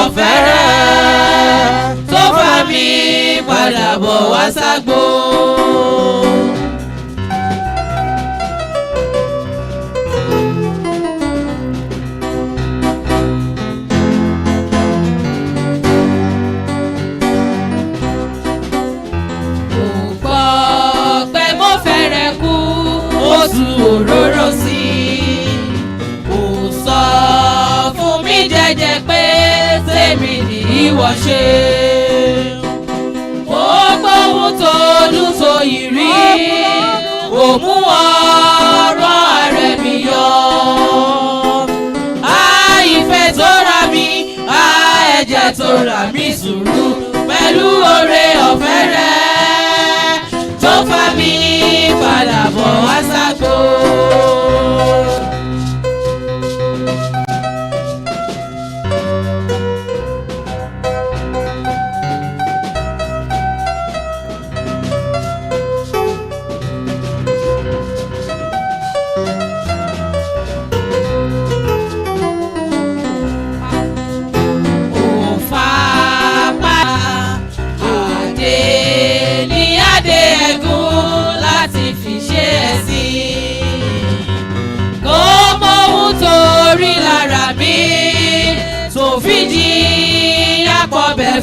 ọ̀fẹ́ rẹ̀ tó fà mí padà bọ̀ wá ságbo. Òróró sí ò sọ fún mi jẹ́jẹ́ pé tèmi ní ìwọ ṣe. Mo gbóhùn tó dùn tó ìrí ò mú ọ̀rọ̀ rẹ̀ mi yọ. Ìfẹ́ tó rà mí, ẹ̀jẹ̀ tó rà mí, sùúrù pẹ̀lú oore ọ̀fẹ́ rẹ̀ tó fà mí padà bọ̀ wá ságbo.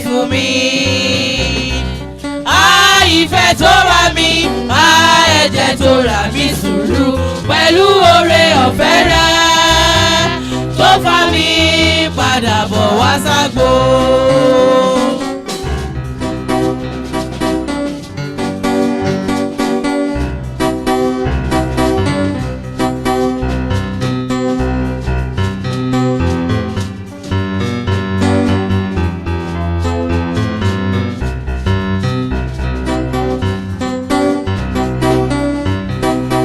Fún mi, ìfẹ́ tó rà mí, ẹ̀jẹ̀ tó rà mí, sùúrù pẹ̀lú oore ọ̀fẹ́ rẹ̀ tó fà mí padà bọ̀ wá ságbo.